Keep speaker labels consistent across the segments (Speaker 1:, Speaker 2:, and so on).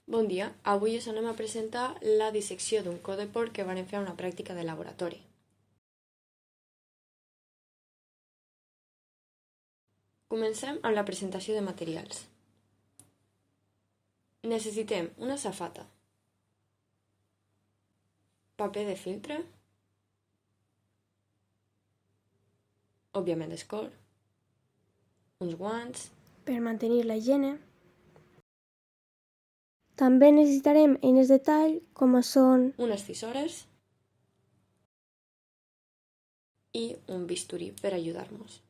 Speaker 1: Bon dia, avui us anem a presentar la dissecció d'un cor de porc que vam fer a una pràctica de laboratori. Comencem amb la presentació de materials. Necessitem una safata, paper de filtre, òbviament escor, uns guants,
Speaker 2: per mantenir la higiene. També necessitarem eines de tall com són
Speaker 1: unes tisores i un bisturí per ajudar-nos.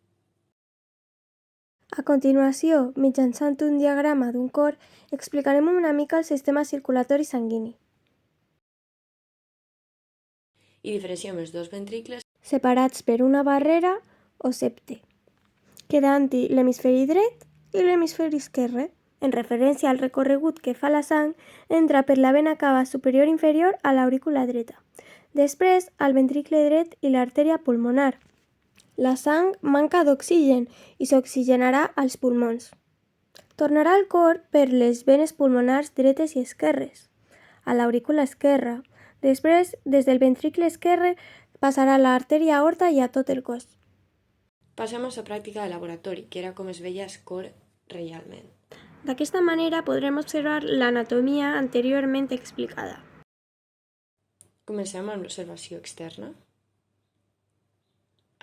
Speaker 2: A continuació, mitjançant un diagrama d'un cor, explicarem una mica el sistema circulatori sanguini.
Speaker 1: I diferenciem els dos ventricles
Speaker 2: separats per una barrera o septe, quedant-hi l'hemisferi dret i l'hemisferi esquerre. En referència al recorregut que fa la sang, entra per la vena cava superior inferior a l'aurícula dreta, després al ventricle dret i l'artèria pulmonar. La sang manca d'oxigen i s'oxigenarà als pulmons. Tornarà al cor per les venes pulmonars dretes i esquerres, a l'aurícula esquerra. Després, des del ventricle esquerre, passarà a l'artèria aorta i a tot el cos.
Speaker 1: Passem a la pràctica de laboratori, que era com es veia el cor realment.
Speaker 2: D'aquesta manera podrem observar l'anatomia anteriorment explicada.
Speaker 1: Comencem amb l'observació externa.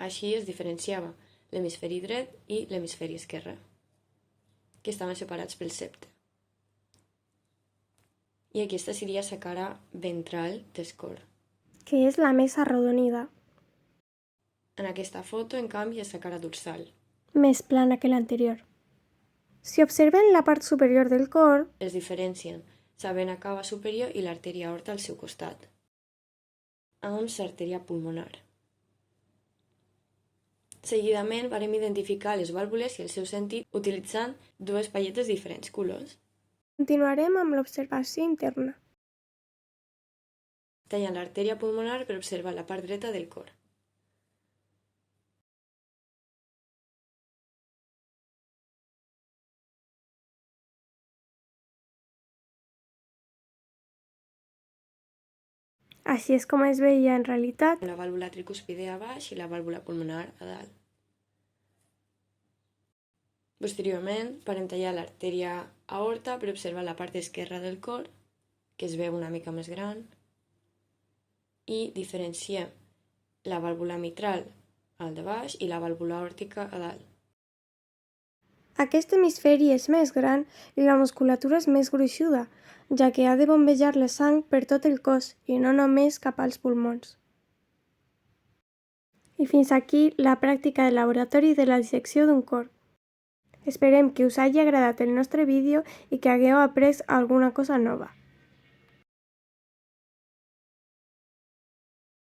Speaker 1: Així es diferenciava l'hemisferi dret i l'hemisferi esquerre, que estaven separats pel septe. I aquesta seria la cara ventral del cor.
Speaker 2: Que és la més arrodonida.
Speaker 1: En aquesta foto, en canvi, és la cara dorsal.
Speaker 2: Més plana que l'anterior. Si observen la part superior del cor,
Speaker 1: es diferencien la vena cava superior i l'artèria aorta al seu costat, amb l'artèria pulmonar. Seguidament varem identificar les vàlvules i el seu sentit utilitzant dues palletes de diferents colors.
Speaker 2: Continuarem amb l'observació interna.
Speaker 1: Tallant l'artèria pulmonar per observar la part dreta del cor.
Speaker 2: Així és com es veia en realitat.
Speaker 1: La vàlvula tricúspide a baix i la vàlvula pulmonar a dalt. Posteriorment, podem tallar l'artèria aorta per observar la part esquerra del cor, que es veu una mica més gran, i diferenciem la vàlvula mitral al de baix i la vàlvula aòrtica a dalt.
Speaker 2: Aquest hemisferi és més gran i la musculatura és més gruixuda, ja que ha de bombejar la sang per tot el cos i no només cap als pulmons. I fins aquí la pràctica de laboratori de la dissecció d'un cor. Esperem que us hagi agradat el nostre vídeo i que hagueu après alguna cosa nova.